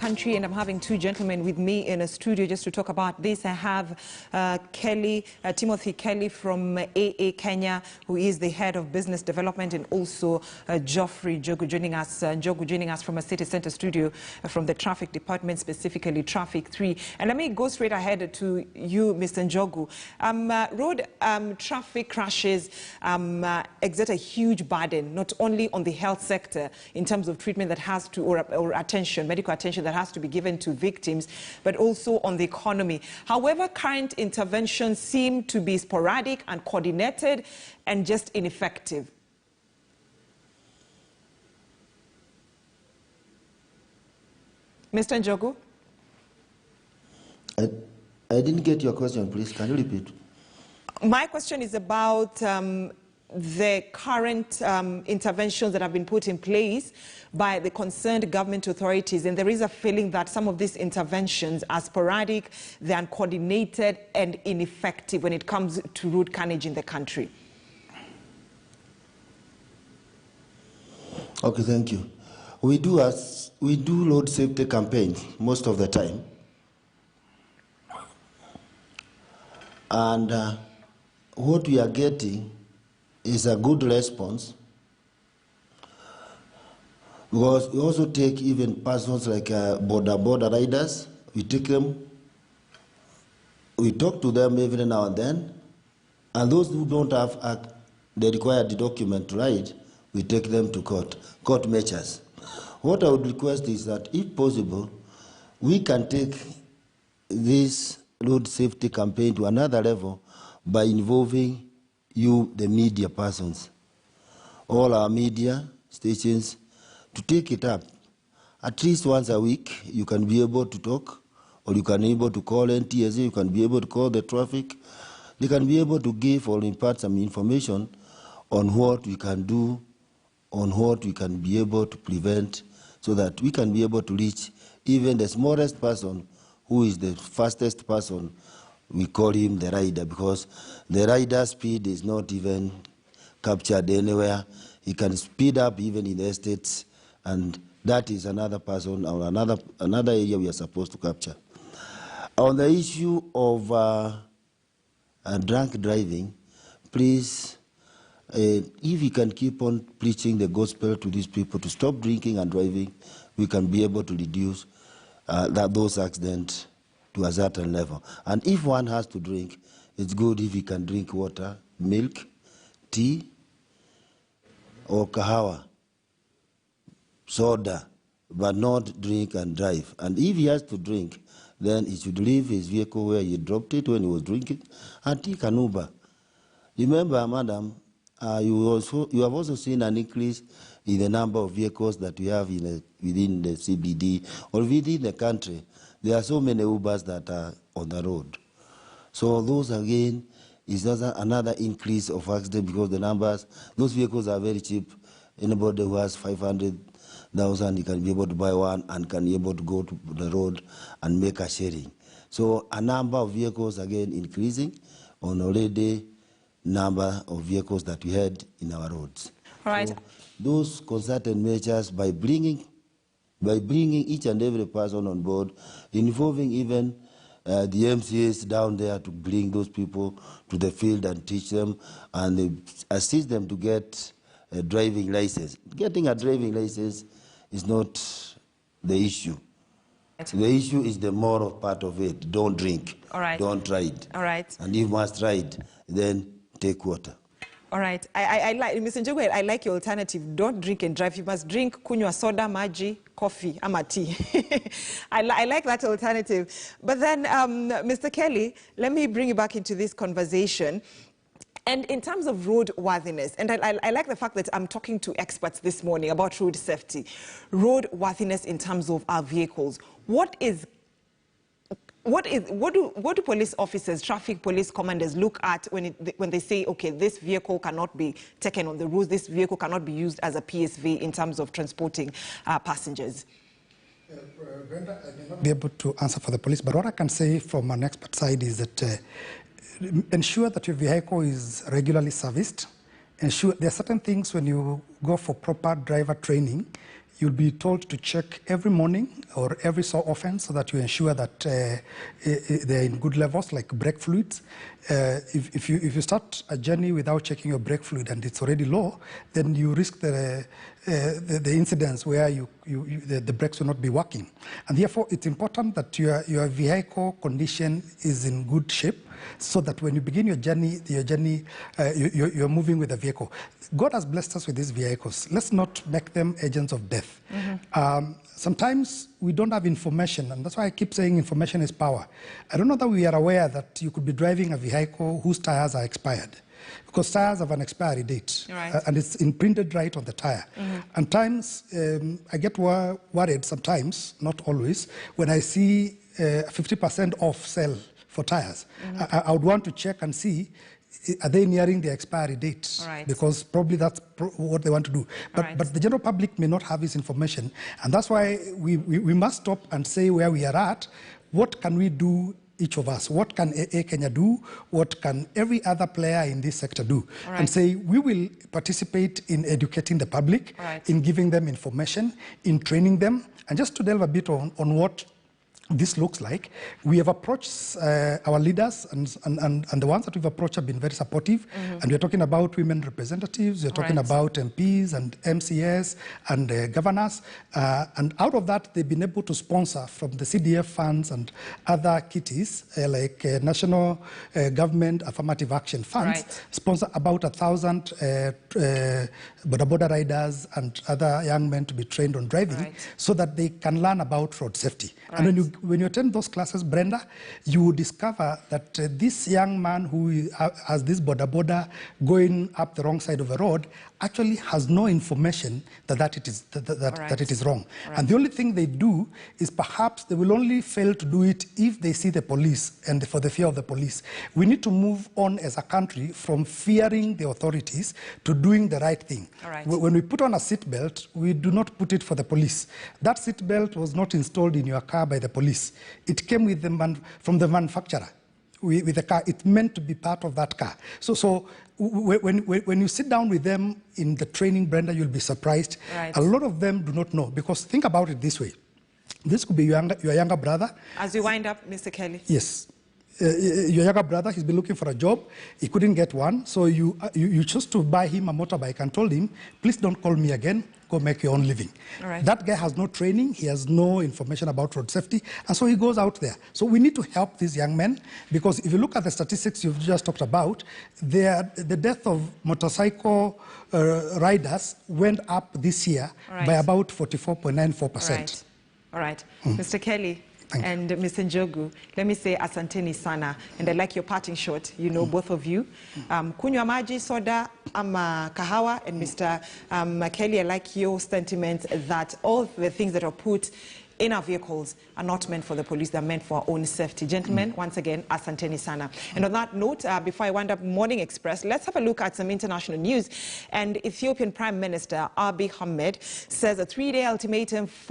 country, and I'm having two gentlemen with me in a studio just to talk about this. I have Timothy Kelly from AA Kenya, who is the head of business development, and also Geoffrey Njogu joining us from a city center studio from the traffic department, specifically Traffic 3. And let me go straight ahead to you, Mr. Njogu. Road traffic crashes exert a huge burden, not only on the health sector in terms of treatment that has to, or attention, medical attention that has to be given to victims, but also on the economy. However, current interventions seem to be sporadic and coordinated and just ineffective. Mr. Njogu? I didn't get your question, please. Can you repeat? My question is about the current interventions that have been put in place by the concerned government authorities, and there is a feeling that some of these interventions are sporadic, they're uncoordinated and ineffective when it comes to road carnage in the country. Okay, thank you. We do road safety campaigns most of the time, and what we are getting is a good response, because we also take even persons like border riders. We take them, we talk to them every now and then, and those who don't have the required document to ride, we take them to court measures. What I would request is that, if possible, we can take this road safety campaign to another level by involving you, the media persons, all our media stations, to take it up. At least once a week, you can be able to talk, or you can be able to call NTSA, you can be able to call the traffic. They can be able to give or impart some information on what we can do, on what we can be able to prevent, so that we can be able to reach even the smallest person who is the fastest person. We call him the rider, because the rider's speed is not even captured anywhere. He can speed up even in the estates, and that is another person or another area we are supposed to capture. On the issue of drunk driving, please, if we can keep on preaching the gospel to these people to stop drinking and driving, we can be able to reduce those accidents to a certain level. And if one has to drink, it's good if he can drink water, milk, tea, or kahawa, soda, but not drink and drive. And if he has to drink, then he should leave his vehicle where he dropped it when he was drinking and take an Uber. Remember, madam, you have also seen an increase in the number of vehicles that we have within the CBD or within the country. There are so many Ubers that are on the road. So those, again, is another increase of accidents, because the numbers, those vehicles are very cheap. Anybody who has 500,000, you can be able to buy one and can be able to go to the road and make a sharing. So a number of vehicles, again, increasing on already number of vehicles that we had in our roads. All right. So those concerted measures, by bringing each and every person on board, involving even the MCAs down there to bring those people to the field and teach them and assist them to get a driving license. Getting a driving license is not the issue. The issue is the moral part of it. Don't drink. All right. Don't ride. All right. And if you must ride, then take water. All right. I like, Mr. Njogu, I like your alternative. Don't drink and drive. You must drink kunywa soda, maji, coffee, ama tea. I like that alternative. But then, Mr. Kelly, let me bring you back into this conversation. And in terms of roadworthiness, and I like the fact that I'm talking to experts this morning about road safety, roadworthiness in terms of our vehicles. What do police officers, traffic police commanders look at when they say, okay, this vehicle cannot be taken on the roads, this vehicle cannot be used as a PSV in terms of transporting passengers? Brenda, I may not be able to answer for the police, but what I can say from an expert side is that ensure that your vehicle is regularly serviced. Ensure there are certain things when you go for proper driver training, you'll be told to check every morning or every so often so that you ensure that they're in good levels, like brake fluids. If you start a journey without checking your brake fluid and it's already low, then you risk the incidents where the brakes will not be working. And therefore, it's important that your vehicle condition is in good shape, so that when you begin your journey, you're moving with the vehicle. God has blessed us with these vehicles. Let's not make them agents of death. Sometimes we don't have information, and that's why I keep saying information is power. I don't know that we are aware that you could be driving a vehicle whose tires are expired, because tires have an expiry date, and it's imprinted right on the tire. And times, I get worried sometimes, not always, when I see 50% off sale for tires. I would want to check and see, are they nearing the expiry date? Because probably that's what they want to do. But the general public may not have this information, and that's why we must stop and say where we are at. What can we do, each of us? What can AA Kenya do? What can every other player in this sector do? And say, we will participate in educating the public, in giving them information, in training them. And just to delve a bit on what this looks like, we have approached our leaders, and the ones that we've approached have been very supportive. And we're talking about women representatives, we're talking about MPs and MCS and governors. And out of that, they've been able to sponsor from the CDF funds and other kitties, like National Government Affirmative Action Funds, sponsor about 1,000 boda riders and other young men to be trained on driving, so that they can learn about road safety. And when you attend those classes, Brenda, you will discover that this young man who has this boda going up the wrong side of the road actually has no information that it is wrong. And the only thing they do is perhaps they will only fail to do it if they see the police and for the fear of the police. We need to move on as a country from fearing the authorities to doing the right thing. When we put on a seatbelt, we do not put it for the police. That seatbelt was not installed in your car by the police. It came with from the manufacturer. With the car, it's meant to be part of that car. So when you sit down with them in the training, Brenda, you'll be surprised. A lot of them do not know, because think about it this way. This could be your younger brother. As you wind up, Mr. Kelly. Yes. Your younger brother, he's been looking for a job. He couldn't get one. So you chose to buy him a motorbike and told him, please don't call me again. Go make your own living. That guy has no training. He has no information about road safety. And so he goes out there. So we need to help these young men, because if you look at the statistics you've just talked about, the death of motorcycle riders went up this year by about 44.94%. All right. Mr. Kelly. And Mr. Njogu, let me say asanteni sana, and I like your parting shot, you know, both of you. Kunywa maji, soda, ama kahawa, and Mr. Kelly, I like your sentiment that all the things that are put in our vehicles are not meant for the police, they're meant for our own safety. Gentlemen, once again, asanteni sana. And on that note, before I wind up Morning Express, let's have a look at some international news. And Ethiopian Prime Minister Abiy Ahmed says a 3-day ultimatum for